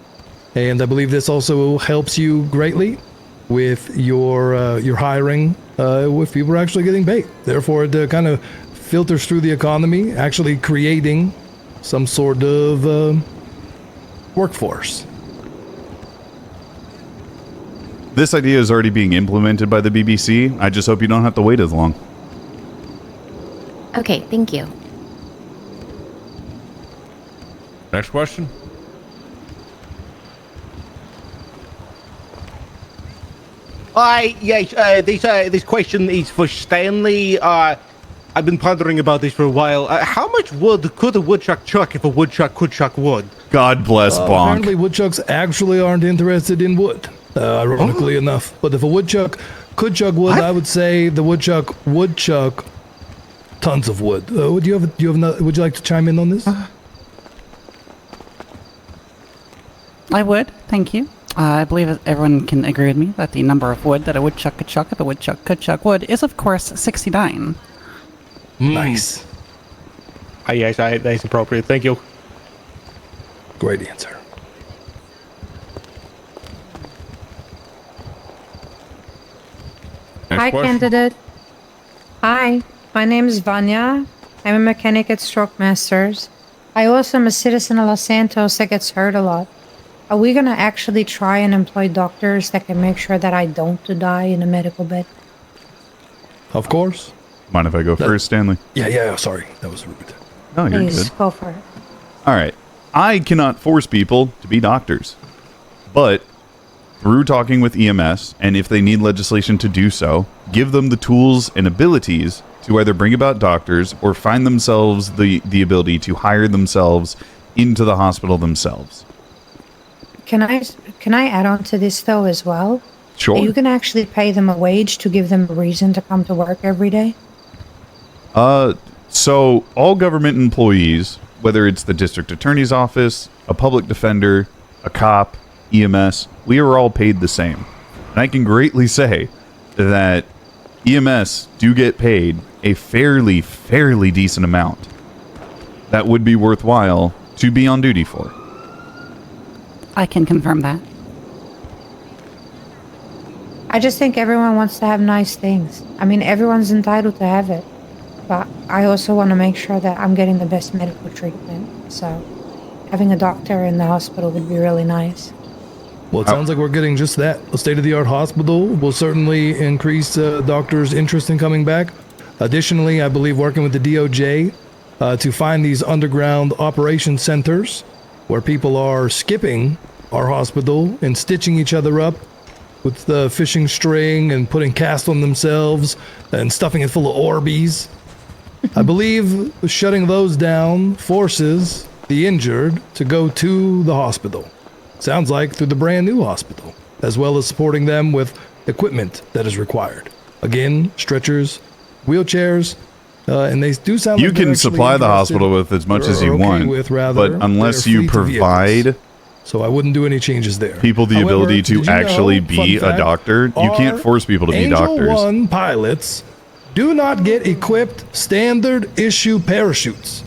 And I believe this also helps you greatly with your hiring if people are actually getting paid. Therefore, it kind of filters through the economy, actually creating some sort of workforce. This idea is already being implemented by the BBC. I just hope you don't have to wait as long. Okay, thank you. Next question. Hi, yes, this question is for Stanley. I've been pondering about this for a while. How much wood could a woodchuck chuck if a woodchuck could chuck wood? God bless Bonk. Apparently, woodchucks actually aren't interested in wood, ironically enough. But if a woodchuck could chuck wood, I would say the woodchuck would chuck tons of wood. Would you like to chime in on this? I would, thank you. I believe everyone can agree with me that the number of wood that a woodchuck could chuck if a woodchuck could chuck wood is, of course, 69. Nice. Yes, that's appropriate. Thank you. Great answer. Hi, candidate. Hi, my name is Vanya. I'm a mechanic at Stroke Masters. I also am a citizen of Los Santos that gets hurt a lot. Are we gonna actually try and employ doctors that can make sure that I don't die in a medical bed? Of course. Mind if I go first, Stanley? Yeah, sorry. That was rude. No, you're Please, good. go for it. All right. I cannot force people to be doctors. But through talking with EMS, and if they need legislation to do so, give them the tools and abilities to either bring about doctors or find themselves the ability to hire themselves into the hospital themselves. Can I add on to this though as well? Sure. You can actually pay them a wage to give them a reason to come to work every day. So all government employees, whether it's the district attorney's office, a public defender, a cop, EMS, we are all paid the same. And I can greatly say that EMS do get paid a fairly decent amount that would be worthwhile to be on duty for. I can confirm that. I just think everyone wants to have nice things. I mean, everyone's entitled to have it. But I also want to make sure that I'm getting the best medical treatment. So having a doctor in the hospital would be really nice. Well, it sounds like we're getting just that. A state-of-the-art hospital will certainly increase doctors' interest in coming back. Additionally, I believe working with the DOJ to find these underground operation centers where people are skipping our hospital and stitching each other up with the fishing string and putting cast on themselves and stuffing it full of Orbeez. I believe shutting those down forces the injured to go to the hospital. Sounds like through the brand new hospital, as well as supporting them with equipment that is required. Again, stretchers, wheelchairs, and they do sound You like they're can actually supply the interested, hospital with as much or as you okay want, with, rather, but unless their you fleet of provide vehicles. So I wouldn't do any changes there. people the However, ability to did you know, actually be fun a fact, doctor, you can't our force people to be Angel doctors. 1 pilots do not get equipped standard issue parachutes.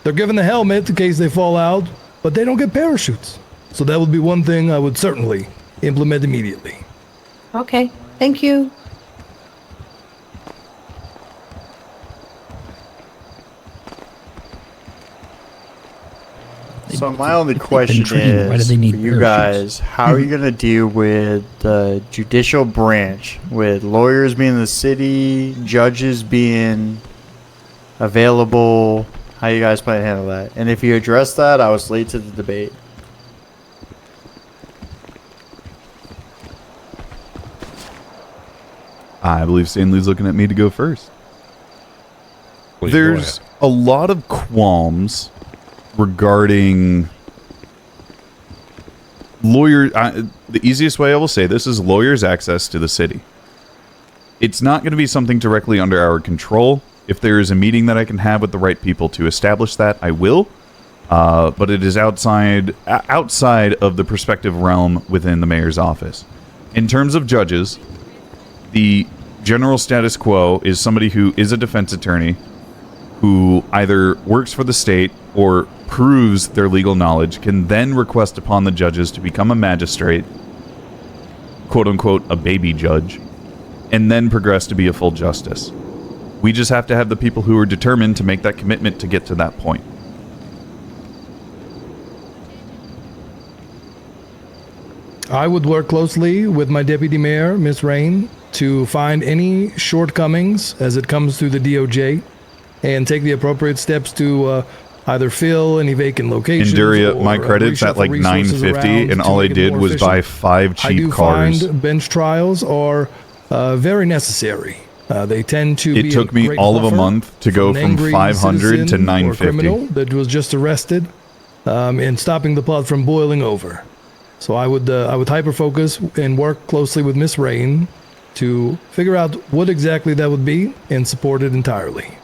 They're given the helmet in case they fall out, but they don't get parachutes. So that would be one thing I would certainly implement immediately. Okay, thank you. So my only question trained. Why do is, they need for you parachutes? guys, how are you going to deal with the judicial branch, with lawyers being in the city, judges being available? How you guys plan to handle that? And if you address that, I was late to the debate. I believe Stanley's looking at me to go first. Please go There's a lot of qualms regarding the easiest way I will say this is lawyers' access to the city. It's not going to be something directly under our control. If there is a meeting that I can have with the right people to establish that, I will. But it is outside of the prospective realm within the mayor's office. In terms of judges, the general status quo is somebody who is a defense attorney who either works for the state or proves their legal knowledge can then request upon the judges to become a magistrate, quote-unquote, a baby judge, and then progress to be a full justice. We just have to have the people who are determined to make that commitment to get to that point. I would work closely with my deputy mayor, Miss Rain, to find any shortcomings as it comes through the DOJ and take the appropriate steps to either fill any vacant locations. Injuria, or, my credits at reshuffle like resources 950, around and to all I make it did more was buy efficient. 5 cheap I do cars. find bench trials are very necessary. They tend to be It took me great all of a buffer month to go an from angry 500 to citizen or 950. criminal that was just arrested and stopping the plot from boiling over. So I would hyper focus and work closely with Miss Rain to figure out what exactly that would be and support it entirely.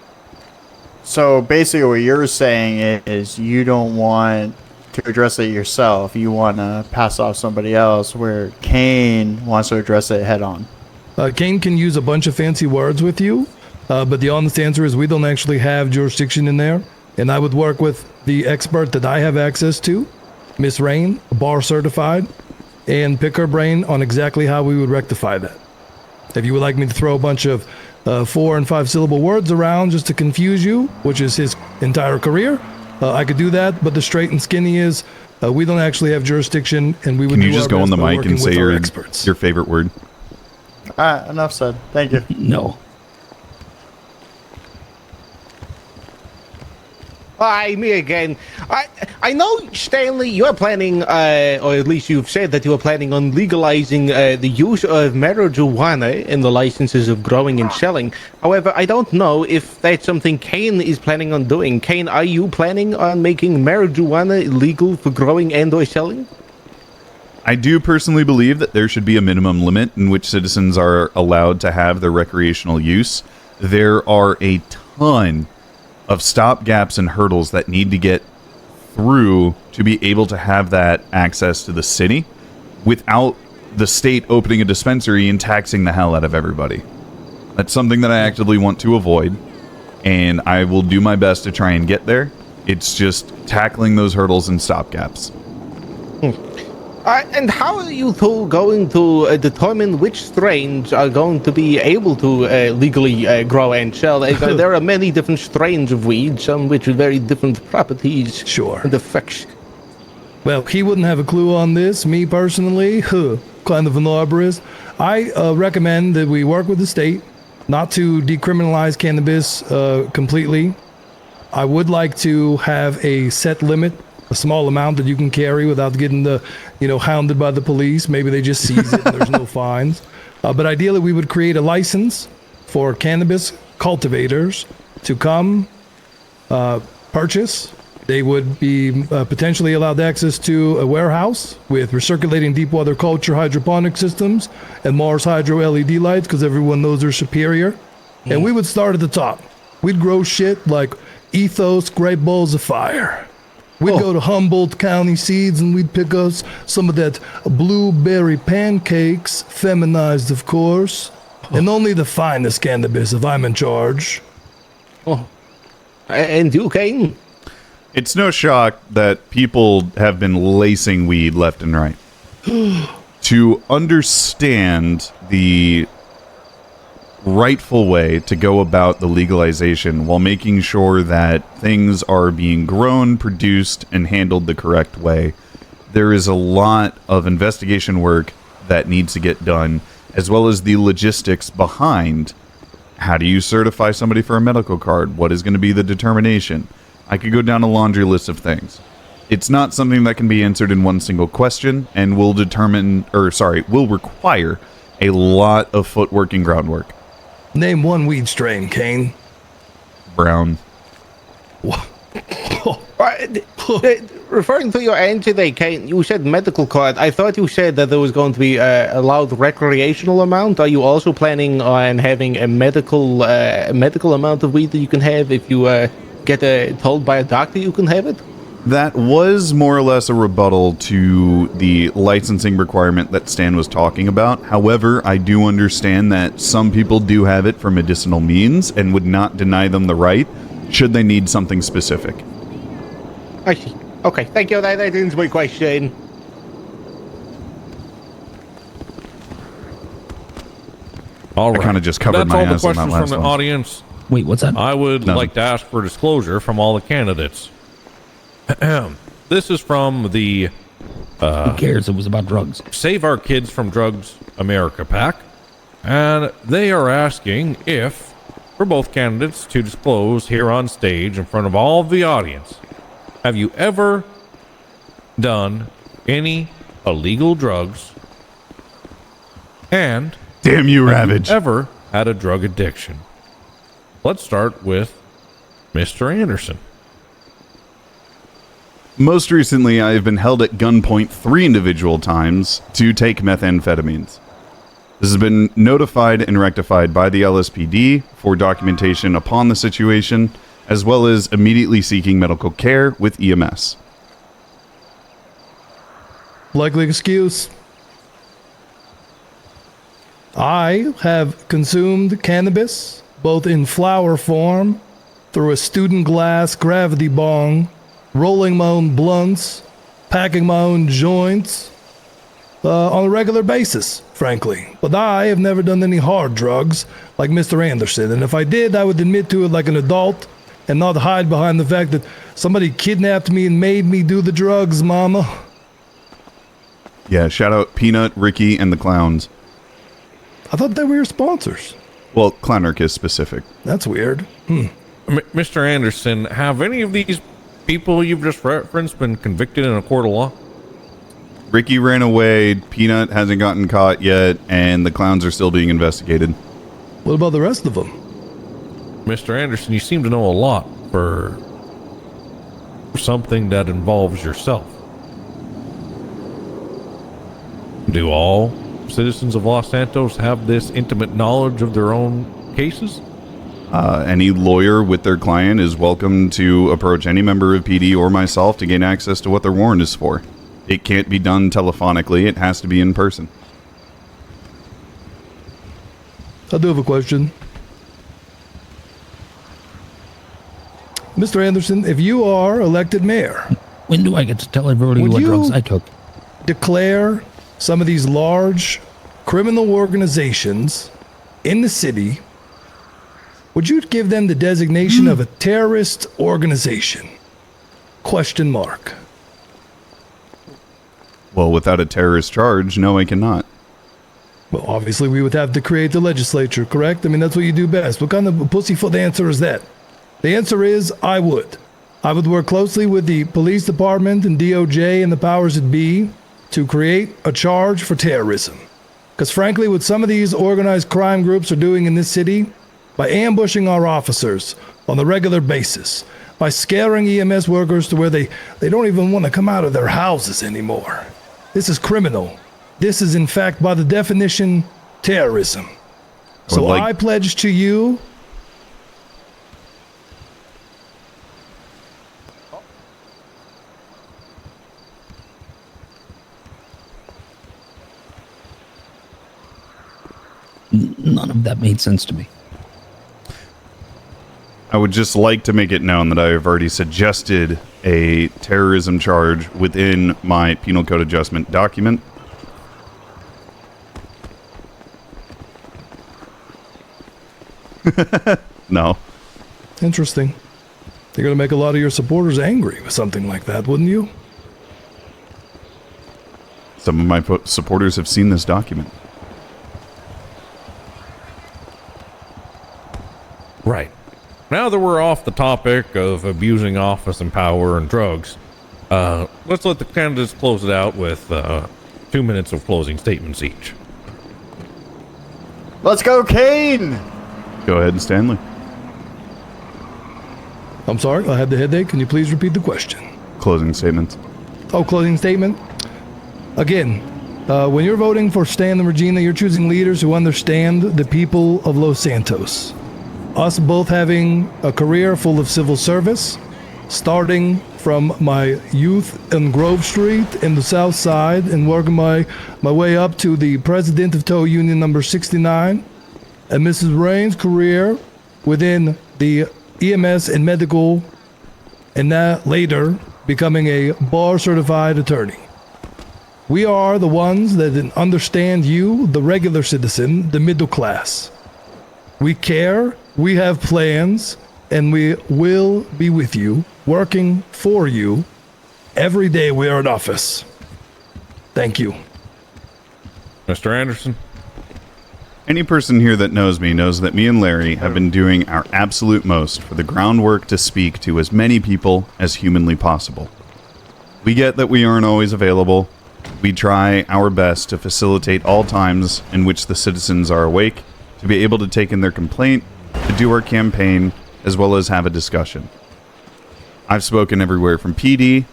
So basically what you're saying is you don't want to address it yourself. You want to pass off somebody else, where Kane wants to address it head on. Kane can use a bunch of fancy words with you, but the honest answer is we don't actually have jurisdiction in there. And I would work with the expert that I have access to, Miss Rain, bar certified, and pick her brain on exactly how we would rectify that. If you would like me to throw a bunch of 4 and 5 syllable words around just to confuse you, which is his entire career, I could do that. But the straight and skinny is we don't actually have jurisdiction, and we would. Can you do just our go on best the by mic working and say with our your experts. favorite word? Enough said. Thank you. No. Hi, me again. I know, Stanley, you are planning, or at least you've said that you are planning on legalizing the use of marijuana and the licenses of growing and selling. However, I don't know if that's something Kane is planning on doing. Kane, are you planning on making marijuana illegal for growing and or selling? I do personally believe that there should be a minimum limit in which citizens are allowed to have their recreational use. There are a ton of stopgaps and hurdles that need to get through to be able to have that access to the city without the state opening a dispensary and taxing the hell out of everybody. That's something that I actively want to avoid, and I will do my best to try and get there. It's just tackling those hurdles and stopgaps. And how are you two going to determine which strains are going to be able to legally grow and sell? There are many different strains of weed, some which have very different properties and effects. Well, he wouldn't have a clue on this. Me personally, kind of an arborist. I recommend that we work with the state not to decriminalize cannabis completely. I would like to have a set limit, a small amount that you can carry without getting hounded by the police. Maybe they just seize it and there's no fines. But ideally, we would create a license for cannabis cultivators to come purchase. They would be potentially allowed access to a warehouse with recirculating deep water culture hydroponic systems and Mars Hydro LED lights, because everyone knows they're superior. And we would start at the top. We'd grow shit like Ethos Great Bowls of Fire. We'd go to Humboldt County Seeds and we'd pick us some of that blueberry pancakes, feminized of course, and only the finest cannabis if I'm in charge. And you, Kane? It's no shock that people have been lacing weed left and right. To understand the rightful way to go about the legalization while making sure that things are being grown, produced, and handled the correct way, there is a lot of investigation work that needs to get done, as well as the logistics behind how do you certify somebody for a medical card? What is going to be the determination? I could go down a laundry list of things. It's not something that can be answered in one single question, and will require a lot of footwork and groundwork. Name one weed strain, Kane. Brown. Referring to your answer there, Kane, you said medical card. I thought you said that there was going to be allowed recreational amount. Are you also planning on having a medical amount of weed that you can have if you get told by a doctor you can have it? That was more or less a rebuttal to the licensing requirement that Stan was talking about. However, I do understand that some people do have it for medicinal means and would not deny them the right should they need something specific. I see. Okay, thank you. That ends my question. All right. I kind of just covered That's my all the ass on that questions last from the one. audience. Wait, what's that? I would Nothing. like to ask for disclosure from all the candidates. This is from the Who cares? It was about drugs. Save Our Kids from Drugs America PAC. And they are asking if, for both candidates to disclose here on stage in front of all of the audience, have you ever done any illegal drugs? And damn you, have Ravage. you ever had a drug addiction? Let's start with Mr. Anderson. Most recently, I have been held at gunpoint 3 individual times to take methamphetamines. This has been notified and rectified by the LSPD for documentation upon the situation, as well as immediately seeking medical care with EMS. Likely excuse. I have consumed cannabis, both in flower form, through a student glass gravity bong, rolling my own blunts, packing my own joints, on a regular basis, frankly. But I have never done any hard drugs like Mr. Anderson, and if I did, I would admit to it like an adult and not hide behind the fact that somebody kidnapped me and made me do the drugs, mama. Yeah, shout out Peanut, Ricky, and the Clowns. I thought they were your sponsors. Well, Clownarchist specific. That's weird. Mr. Anderson, have any of these people you've just referenced been convicted in a court of law? Ricky ran away, Peanut hasn't gotten caught yet, and the Clowns are still being investigated. What about the rest of them? Mr. Anderson, you seem to know a lot for something that involves yourself. Do all citizens of Los Santos have this intimate knowledge of their own cases? Any lawyer with their client is welcome to approach any member of PD or myself to gain access to what their warrant is for. It can't be done telephonically, it has to be in person. I do have a question. Mr. Anderson, if you are elected mayor... When do I get to tell everybody what drugs I took? Declare some of these large criminal organizations in the city, would you give them the designation of a terrorist organization? Question mark. Well, without a terrorist charge, no, I cannot. Well, obviously we would have to create the legislature, correct? I mean, that's what you do best. What kind of a pussyfoot answer is that? The answer is, I would. I would work closely with the police department and DOJ and the powers that be to create a charge for terrorism. Because frankly, what some of these organized crime groups are doing in this city, by ambushing our officers on a regular basis, by scaring EMS workers to where they don't even want to come out of their houses anymore. This is criminal. This is, in fact, by the definition, terrorism. So I pledge to you... None of that made sense to me. I would just like to make it known that I have already suggested a terrorism charge within my penal code adjustment document. No. Interesting. You're going to make a lot of your supporters angry with something like that, wouldn't you? Some of my supporters have seen this document. Right. Now that we're off the topic of abusing office and power and drugs, let's let the candidates close it out with 2 minutes of closing statements each. Let's go, Kane! Go ahead, Stanley. I'm sorry, I had the headache. Can you please repeat the question? Closing statements. Oh, closing statement. Again, when you're voting for Stan and Regina, you're choosing leaders who understand the people of Los Santos. Us both having a career full of civil service, starting from my youth in Grove Street in the South Side and working my way up to the president of Tow Union number 69, and Mrs. Rain's career within the EMS and medical, and that later becoming a bar-certified attorney. We are the ones that understand you, the regular citizen, the middle class. We care, we have plans, and we will be with you, working for you, every day we are in office. Thank you. Mr. Anderson? Any person here that knows me knows that me and Larry have been doing our absolute most for the groundwork to speak to as many people as humanly possible. We get that we aren't always available. We try our best to facilitate all times in which the citizens are awake, to be able to take in their complaint, to do our campaign, as well as have a discussion. I've spoken everywhere from PD,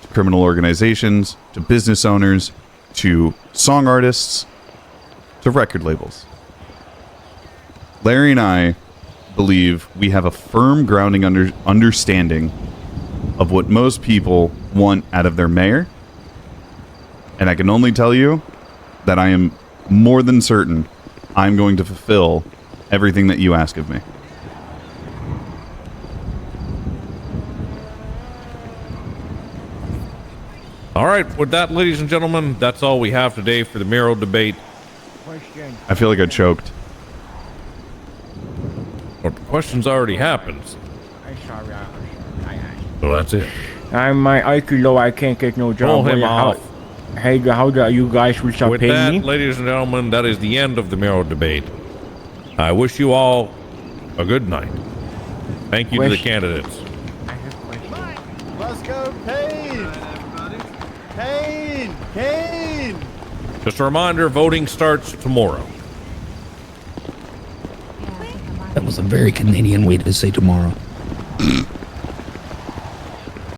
to criminal organizations, to business owners, to song artists, to record labels. Larry and I believe we have a firm grounding understanding of what most people want out of their mayor. And I can only tell you that I am more than certain I'm going to fulfill everything that you ask of me. All right, with that, ladies and gentlemen, that's all we have today for the mayoral debate. I feel like I choked. Well, the question's already happened. So that's it. I'm my IQ low. I can't get no job. Pull him off. Hey, how do you guys will start With paying that, me? ladies and gentlemen, that is the end of the mayoral debate. I wish you all a good night. Thank you to the candidates. Let's go, Kane! Kane! Kane! Just a reminder, voting starts tomorrow. That was a very Canadian way to say tomorrow.